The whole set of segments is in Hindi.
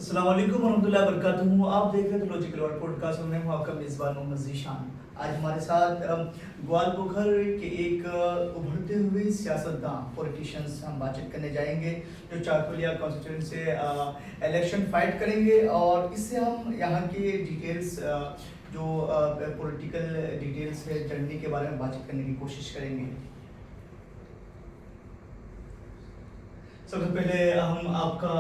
अस्सलाम वालेकुम वरहमतुल्लाहि वबरकातुहू। आप देख रहे थे लॉजिकल वर्ल्ड पॉडकास्ट में मैं हूं आपका मेज़बान मोहम्मद ज़ीशान। आज हमारे साथ ग्वालपोखर के एक उभरते हुए सियासतदान पॉलिटिशियंस हम बातचीत करने जाएंगे जो चाकुलिया कॉन्स्टिट्यूंसी से इलेक्शन फाइट करेंगे और इससे हम यहाँ के डिटेल्स जो पॉलिटिकल डिटेल्स है जर्नी के बारे में बातचीत करने की कोशिश करेंगे। सबसे पहले हम आपका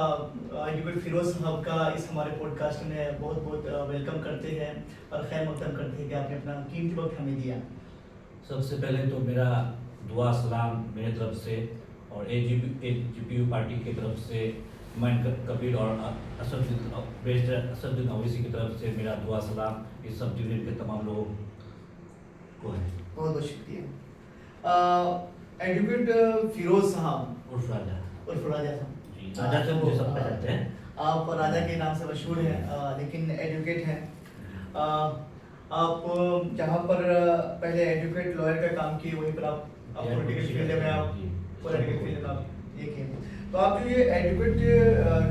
एडवोकेट फिरोज साहब का इस हमारे पॉडकास्ट में बहुत बहुत वेलकम करते हैं और खैर मकदम करते हैं कि आपने अपना कीमती वक्त हमें दिया। सबसे पहले तो मेरा दुआ सलाम मेरे तरफ से और एजीपीयू पार्टी की तरफ से हुमायूं कबीर और असदुद्दीन ओवैसी की तरफ से मेरा दुआ सलाम इस सब यूनिट के तमाम लोगों को है। बहुत बहुत शुक्रिया। एडवोकेट फिरोज साहब उर्फ राजा साहब जी, राजा से मुझे सब पहचानते हैं। आप राजा के नाम से मशहूर हैं लेकिन एडवोकेट हैं। आप जहाँ पर पहले एडवोकेट लॉयर का काम किए वहीं पर आप पॉलिटिकल फील्ड में आप पॉलिटिकल फील्ड में आप ये किए। तो आप जो ये एडवोकेट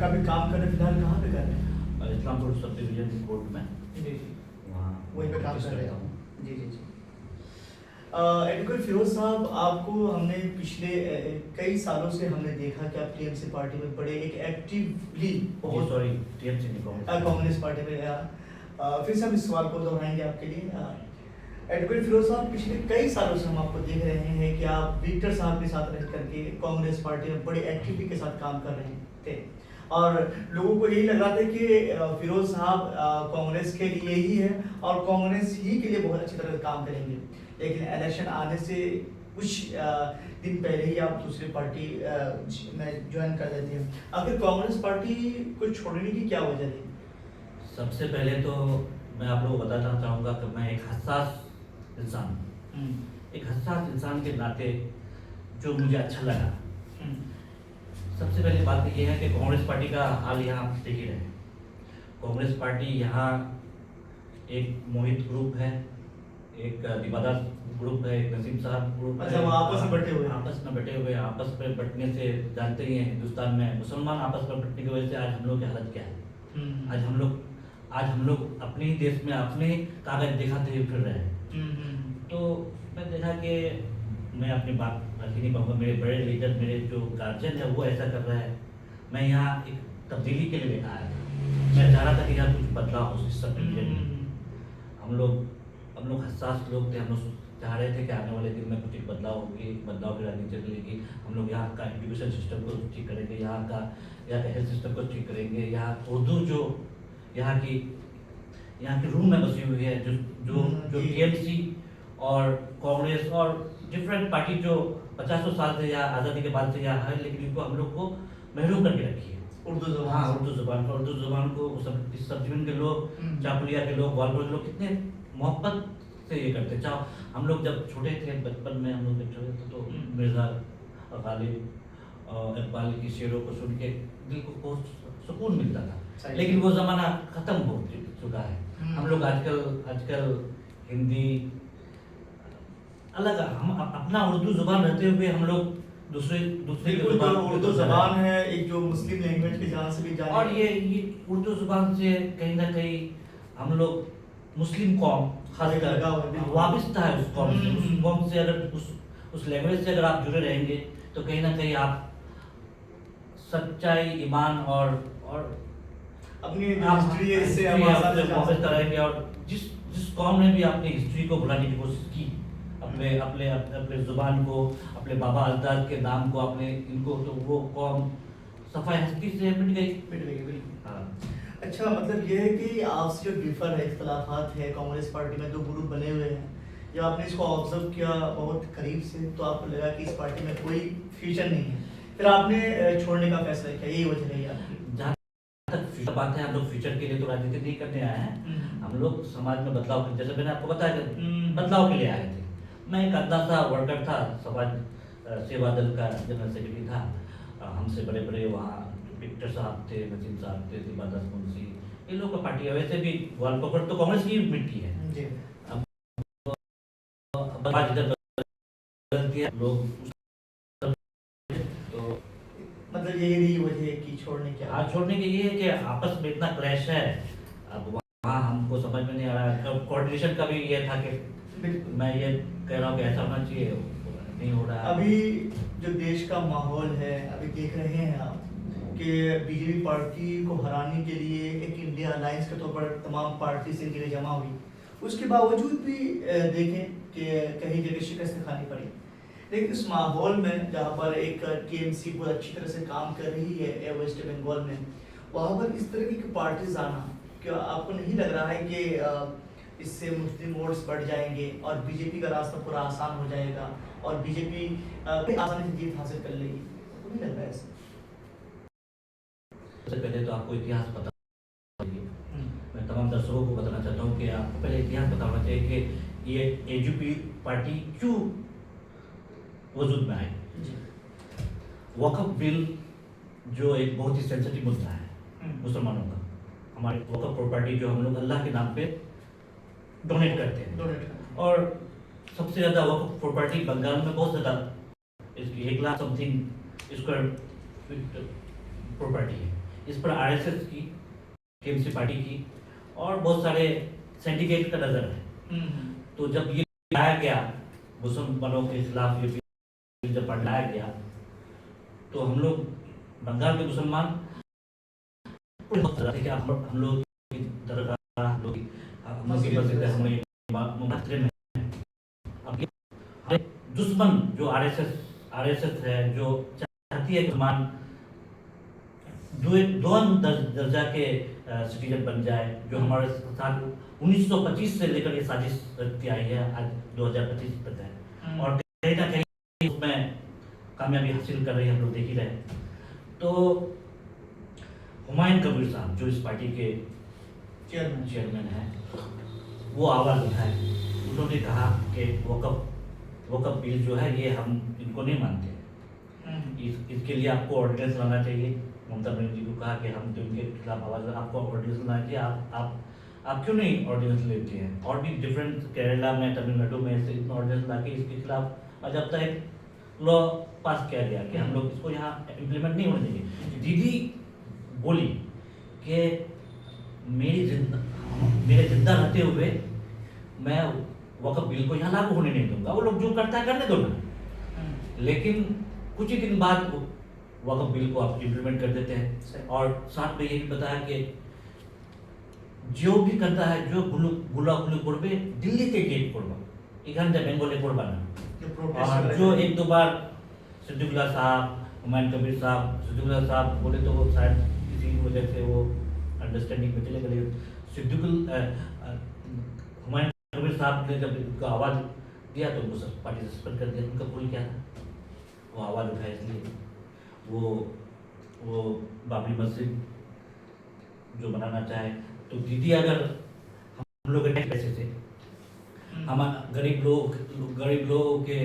का भी काम कर रहे हैं फिलहाल कहाँ पे कर रहे हैं? इस्लामपुर सब डिवीजन कोर्ट में जी वहाँ वहीं पे काम कर रहे करता हूँ। हैं। जी एडवोकेट फिरोज साहब, आपको हमने पिछले कई सालों से हमने देखा कि आप टीएमसी पार्टी में बड़े एक एक्टिवली बहुत सॉरी टीएमसी नहीं कम्युनिस्ट पार्टी में फिर से हम इस सवाल को दोहराएंगे आपके लिए। एडवोकेट फिरोज साहब, पिछले कई सालों से हम आपको देख रहे हैं कि आप विक्टर साहब के साथ रह करके कांग्रेस पार्टी में बड़े एक्टिविटी के साथ काम कर रहे थे और लोगों को यही लग रहा था कि फिरोज साहब कांग्रेस के लिए ही है और कांग्रेस ही के लिए बहुत अच्छी तरह से काम करेंगे, लेकिन इलेक्शन आने से कुछ दिन पहले ही आप दूसरी पार्टी में ज्वाइन कर देते हैं। आखिर कांग्रेस पार्टी को छोड़ने की क्या वजह थी? सबसे पहले तो मैं आप लोगों को बताना चाहूँगा कि मैं एक हसास इंसान हूँ। एक हसास इंसान के नाते जो मुझे अच्छा लगा, सबसे पहली बात तो ये है कि कांग्रेस पार्टी का हाल यहाँ देख ही रहे। कांग्रेस पार्टी यहाँ एक मोहित ग्रुप है, एक दिवादास ग्रुप है, एक नसीम साहब ग्रुप है। आपस में बटे हुए आपस में बटने से जानते ही हैं हिंदुस्तान में मुसलमान आपस में बटने की वजह से आज हम लोग की हालत क्या है। आज हम लोग अपने ही देश में अपने कागज दिखाते हुए फिर रहे हैं। तो मैं देखा कि मैं अपनी बात रख ही नहीं पाऊंगा। मेरे बड़े लीडर, मेरे जो गार्जियन है वो ऐसा कर रहा है। मैं यहाँ एक तब्दीली के लिए आया। मैं चाह रहा था कि यहाँ कुछ बदलाव हो इस सब डिवीजन में। हम लोग हसास लोग थे। हम लोग चाह रहे थे कि आने वाले दिन में कुछ एक बदलाव होगी, बदलाव की राजनीति चलेगी। हम लोग यहाँ का एजुकेशन सिस्टम को ठीक करेंगे, यहाँ का हेल्थ सिस्टम को ठीक करेंगे। यहाँ उर्दू जो यहाँ की रूह में बसी हुई है, जो टीएमसी और कांग्रेस और डिफरेंट पार्टी जो 50 साल से या आज़ादी के बाद से यहाँ है, लेकिन इनको हम लोग को महरूम करके रखी है उर्दू जुबान। हाँ, उर्दू जुबान को इस सब जीवन के लोग, चाकुलिया के लोग, ग्वालपुर के लोग कितने मोहब्बत से ये करते। चाहो हम लोग जब छोटे थे, बचपन में हम लोग जब छोटे थे तो मिर्ज़ा गालिब और इकबाल की शेरों को सुन के दिल को बहुत सुकून मिलता था। लेकिन वो ज़माना ख़त्म हो चुका है। हम लोग आजकल हिंदी अलग, हम अपना उर्दू जुबान रहते हुए हम लोग दूसरे उर्दू जुबान है एक जो मुस्लिम लैंग्वेज के जान से भी जाने, और ये उर्दू जुबान से कहीं ना कहीं हम लोग मुस्लिम कौम खासकर वाबस्ता है उस कौम से। उस कौम से अगर उस लैंग्वेज से अगर आप जुड़े रहेंगे तो कहीं ना कहीं आप सच्चाई, ईमान और अपनी हिस्ट्री से वाबस्ता रहेंगे। और जिस कौम ने भी अपनी हिस्ट्री को भुलाने की कोशिश की, अपने जुबान को, अपने बाबा अजदाद के नाम को, अपने इनको, तो वो कौम सफाई हस्ती से मिट गई बिल्कुल। हाँ। अच्छा, मतलब ये है कि आपसे जो डिफर है, इख्तलाफात है, कांग्रेस पार्टी में दो ग्रुप बने हुए हैं, जब आपने इसको ऑब्जर्व किया बहुत करीब से तो आपको लगा कि इस पार्टी में कोई फ्यूचर नहीं है, फिर आपने छोड़ने का फैसला किया। यही वजह है आपकी? जहाँ तक फ्यूचर बात है, हम लोग फ्यूचर के लिए तो राजनीति नहीं करने आए हैं। हम लोग समाज में बदलाव के, जैसे मैंने आपको बताया कि बदलाव के लिए आए थे। मैं एक अंधा सा वर्कर था, समाज सेवा दल का जनरल सेक्रेटरी था। हमसे बड़े बड़े वहाँ विक्टर साहब थे, नसीम साहब थे, दिवादास मुंशी, इन लोग का पार्टी है। वैसे भी ग्वालपोखर तो कांग्रेस की मिट्टी है। लोग तो मतलब यही वजह है कि छोड़ने के? हाथ छोड़ने के ये है कि आपस में इतना क्लैश है, अब वहाँ हमको समझ में नहीं आ रहा। कोऑर्डिनेशन का भी ये था कि बिल्कुल। मैं ये कह रहा हूँ कि ऐसा होना चाहिए, नहीं हो रहा। अभी जो देश का माहौल है, अभी देख रहे हैं आप कि बीजेपी पार्टी को हराने के लिए एक इंडिया अलायंस के तौर पर तमाम पार्टी से जगह जमा हुई, उसके बावजूद भी देखें कि कहीं जगह शिकस्त खानी पड़ी। लेकिन इस माहौल में जहाँ पर एक टीएमसी बहुत अच्छी तरह से काम कर रही है वेस्ट बंगाल में, वहाँ पर इस तरह की पार्टीज आना, क्या आपको नहीं लग रहा है कि इससे मुस्लिम वोट्स बढ़ जाएंगे और बीजेपी का रास्ता पूरा आसान हो जाएगा और बीजेपी आसानी से जीत हासिल कर लेगी? आपको नहीं लग रहा है ऐसा? सबसे पहले तो आपको इतिहास पता चाहिए। मैं तमाम दर्शकों को बताना चाहता हूँ कि आपको पहले इतिहास पता होना चाहिए कि ये एजीपी पार्टी क्यों वजूद में आई। जी। वक्फ बिल जो एक बहुत ही सेंसिटिव मुद्दा है मुसलमानों का, हमारे वक्फ प्रॉपर्टी जो हम लोग अल्लाह के नाम पे डोनेट करते हैं, और सबसे ज़्यादा वक्फ प्रॉपर्टी बंगाल में बहुत ज़्यादा, इसकी 1 लाख समथिंग स्क्वायर प्रॉपर्टी है। इस पर आरएसएस की, टीएमसी पार्टी की और बहुत सारे सिंडिकेट का नजर है। तो जब ये लाया गया मुसलमानों के खिलाफ, ये बिल जब लाया गया, तो हम लोग बंगाल के मुसलमान कि हम लोग की दरगाह, हम लोग की मस्जिद है, हमें खतरे में है। अब ये हमारे दुश्मन जो आरएसएस है, जो चाहती है कि मुसलमान दोन दर्जा के सिटीजन बन जाए, जो हमारे साथ 1925 से लेकर ये साजिश रखती आई है, आज 2025 तक है, और कहीं ना कहीं उसमें कामयाबी हासिल कर रही है, हम लोग देख ही रहे। तो हुमायूं कबीर साहब जो इस पार्टी के चेयरमैन हैं, वो आवाज़ उठाए, उन्होंने कहा कि वक्फ बिल जो है ये हम इनको नहीं मानते, इसके लिए आपको ऑर्डिनेंस लाना चाहिए। ममता बनर्जी जी को कहा कि हम तो इनके खिलाफ आवाज़, आपको ऑर्डिनेंस लाना चाहिए, आप क्यों नहीं ऑर्डिनेंस लेते हैं? और भी डिफरेंट केरला में, तमिलनाडु में ऐसे ऑर्डिनेंस ला के इसके खिलाफ आज अब तक एक लॉ पास किया गया कि हम लोग इसको यहाँ इम्प्लीमेंट नहीं होने देंगे। दीदी बोली कि मेरे जिंदा रहते हुए मैं वक्फ बिल को यहाँ लागू होने नहीं दूंगा, वो लोग जो करता है करने दो ना। लेकिन कुछ ही दिन बाद वक्फ बिल को आप इम्प्लीमेंट कर देते हैं, और साथ में ये भी बताया कि जो भी करता है, जो गुलागुली করবে दिल्ली के गेट করবা, এখান থেকে বেঙ্গলে করবা না। और जो 1-2 बार सिद्दीकुल्लाह साहब, हुमायूं कबीर साहब बोले तो वो शायद किसी वजह से वो अंडरस्टैंडिंग में चले गए। हुमायूं कबीर साहब ने जब उनका आवाज़ दिया तो उनको पार्टी से सस्पेंड कर दिया। उनका भूल क्या था, वो आवाज़ उठाया इसलिए। वो बाबरी मस्जिद जो बनाना चाहे, तो दीदी अगर हम लोग के पैसे से, हम गरीब लोगों के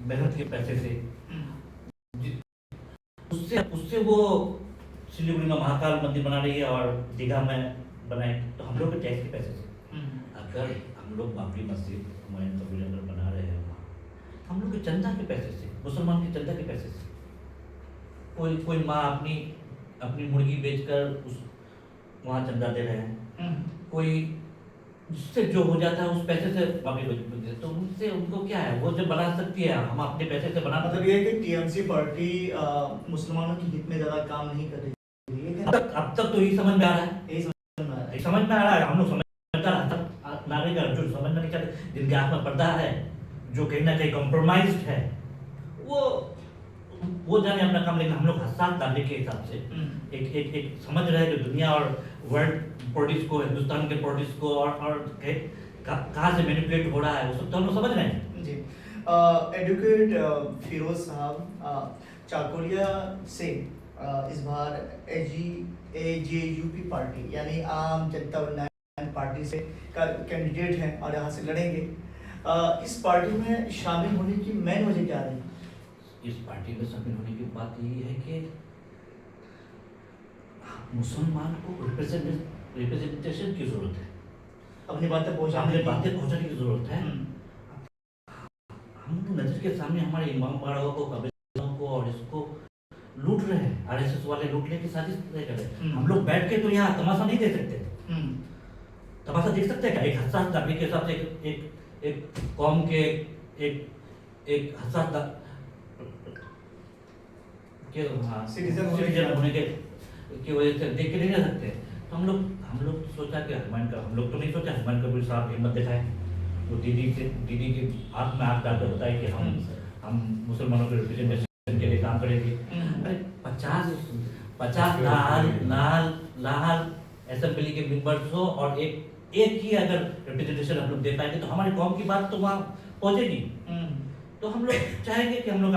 मेहनत के पैसे से, उससे वो सिलीगुड़ी में महाकाल मंदिर बना रही है और दीघा में बनाए, तो हम लोग के टैक्स के पैसे से। अगर हम लोग बाबरी मस्जिद, हुमायूं कबीर अगर बना रहे हैं वहाँ, हम लोग के चंदा के पैसे से, मुसलमान के चंदा के पैसे से, कोई माँ अपनी मुर्गी बेचकर उस वहाँ चंदा दे रहे हैं, कोई जिससे जो हो जाता है उस पैसे से बाबरी मस्जिद, तो उनसे उनको क्या है, वो जब बना सकती है, हम अपने पैसे से बना। मतलब ये है कि टीएमसी पार्टी मुसलमानों की हित में ज्यादा काम नहीं कर रही है। अब तक तो यही समझ में आ रहा है, समझ में आ रहा है। हम लोग समझदार नागरिक जो समझ में नहीं चाहते, जिनके हाथ में पर्दा है, जो कहीं ना कहीं कॉम्प्रोमाइज्ड है, वो जाने अपना काम। लेकिन हम लोग हसास नागरिक के हिसाब से एक समझ रहे हैं जो दुनिया और वर्ल्ड पॉलिटिक्स को, हिंदुस्तान के पॉलिटिक्स को और कहाँ से मैनिपुलेट हो रहा है, वो सब तो हम लोग समझ रहे हैं जी। एडवोकेट फिरोज साहब, चाकुलिया से इस बार एजेयूपी पार्टी यानी आम जनता उन्नयन पार्टी से कैंडिडेट हैं और यहाँ से लड़ेंगे। इस पार्टी में शामिल होने की मेन वजह क्या रही? इस पार्टी में शामिल होने की बात यही है कि मुसलमान को रिप्रेजेंटेशन की जरूरत है, अपनी बातें पहुंचाने की जरूरत है। हम नजर के सामने हमारे इमाम बाड़ों को, कबीरों को और इसको लूट रहे हैं, आरएसएस वाले लूटने की साजिश नहीं कर रहे। हम्म। हम लोग बैठ के तो यहाँ तमाशा नहीं दे सकते। हम्म, तमाशा देख सकते हैं क्या? एक हसास नागरिक के हिसाब से एक कौम के एक हसास हाँ Citizen होने के सिटीजन नाते। होने के की वजह से देख के नहीं रह सकते। तो हम लोग सोचा कि हुमायूं का, हम लोग तो नहीं सोचा, हुमायूं कबीर साहब हिम्मत दिखाए, वो दीदी के आंख में आंख डाल कर बताए कि हम मुसलमानों के रिप्रेजेंटेशन के लिए काम करेंगे। अरे 50 लाल असेंबली के मेंबर्स हो और एक ही अगर रिप्रेजेंटेशन हम लोग दे पाएंगे तो हमारी कौम की बात तो वहाँ पहुँचेगी। तो हम लोग चाहेंगे कि हम लोग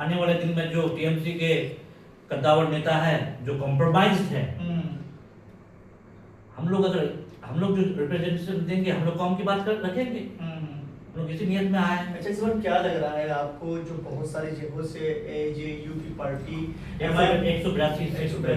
आने वाले दिन में जो टीएमसी के कद्दावर नेता है, जो कॉम्प्रोमाइज्ड है, हम लोग जो रिप्रेजेंटेशन देंगे, हम लोग कौम की बात कर रखेंगे। हम लोग इसी नियत में आए हैं। अच्छा, इस बार क्या लग रहा है आपको, जो बहुत सारी जगहों से एजेयू की पार्टी 182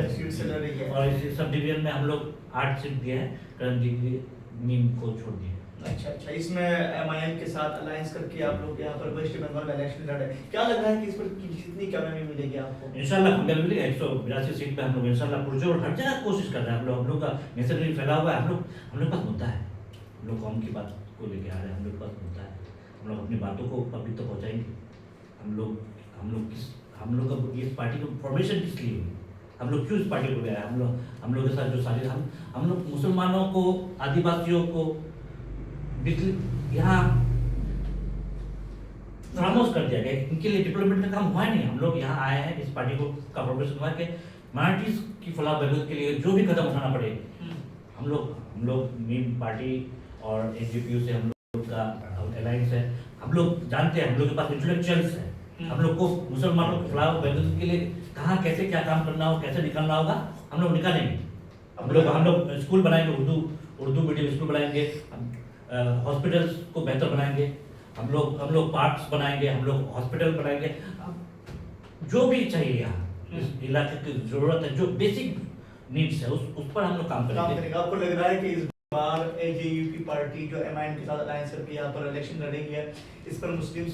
सीट से लड़ रही है। और इस सब डिवीजन में हम लोग 8 सीट दिए हैं, करण दीदी मीम को छोड़ दिए। अच्छा, इसमें एमआईएम के साथ अलायंस करके आप लोग यहाँ पर वेस्ट बंगाल में इलेक्शन लड़ रहे हैं। क्या लग रहा है कि इस पर कितनी कामयाबी मिलेगी आपको? इंशाल्लाह कामयाबी मिलेगी। 182 सीट पे हम लोग इंशाल्लाह पुरजोर हर जगह कोशिश कर रहे हैं। हम लोग का नेशनली फैला हुआ है। हम लोग पास मुद्दा है, हम लोग कौम की बात को लेके आ रहे हैं। हम लोग पास मुद्दा है, हम लोग अपनी बातों को पब्लिक तक पहुँचाएंगे। हम लोग का इस पार्टी को फॉर्मेशन किस लिए हुई, हम लोग क्यों इस पार्टी को गए, हम लोग के साथ जो साजिश, हम लोग मुसलमानों को, आदिवासियों को यहाँ खामोश कर दिया गया। इनके लिए डेवलपमेंट का काम हुआ नहीं। हम लोग यहाँ आए हैं, इस पार्टी को का फॉर्मेशन हुआ कि माइनॉरिटीज की फलाह बहबूद के लिए जो भी कदम उठाना पड़े, हम लोग मीम पार्टी और एजीपीयू से हम लोग का अलायंस है। हम लोग जानते हैं, हम लोग के पास इंटेलेक्चुअल्स है। हम लोग को मुसलमानों के खिलाफ बहबूद के लिए कहाँ कैसे क्या काम करना हो, कैसे निकलना होगा, हम लोग निकालेंगे। हम लोग स्कूल बनाएंगे, उर्दू मीडियम स्कूल बनाएंगे, हॉस्पिटल्स को बेहतर बनाएंगे, हम लोग पार्क्स बनाएंगे, हम लोग हॉस्पिटल बनाएंगे। जो भी चाहिए यहाँ इस इलाके की जरूरत है, जो बेसिक नीड्स है, उस पर हम लोग काम करेंगे। आपको लग रहा है कि इस बार एजेयू की पार्टी जो एमआईएम के साथ अलायंस करके यहाँ पर इलेक्शन लड़ेगी है, इस पर मुस्लिम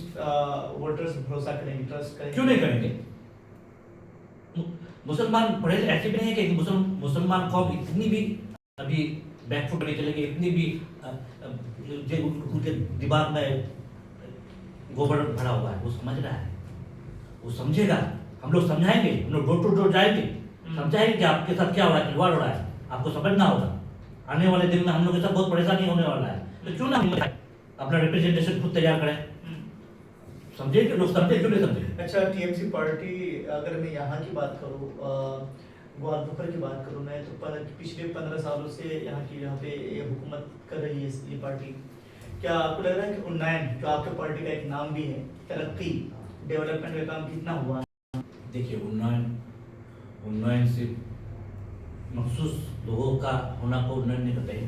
वोटर्स भरोसा करेंगे, ट्रस्ट करेंगे? क्यों नहीं करेंगे? मुसलमान बड़े ऐसे भी नहीं है कि मुसलमान कौम इतनी भी अभी बैकफुट नहीं चलेगी, इतनी भी उनके दिमाग में गोबर भरा हुआ है। वो समझ रहा है, वो समझेगा। हम लोग समझाएंगे, हम लोग डोर टू डोर जाएंगे, समझाएंगे कि आपके साथ क्या हो रहा है, खिलवाड़ हो रहा है, आपको समझना होगा। आने वाले दिन में हम लोग के साथ बहुत परेशानी होने वाला है, तो क्यों ना हम अपना रिप्रेजेंटेशन खुद तैयार करें? समझे कि लोग समझे, क्यों नहीं समझे? अच्छा, टीएमसी पार्टी, अगर मैं यहाँ की बात करूँ, ग्वालपार की बात करूँ मैं, तो पिछले 15 सालों से यहाँ पे हुकूमत कर रही है ये पार्टी। क्या आपको लग रहा है कि उन्नयन, जो आपके पार्टी का एक नाम भी है, तरक्की, डेवलपमेंट का काम कितना हुआ? देखिए, उन्नयन सिर्फ मखसूस लोगों का होना को उन्नयन नहीं करता है।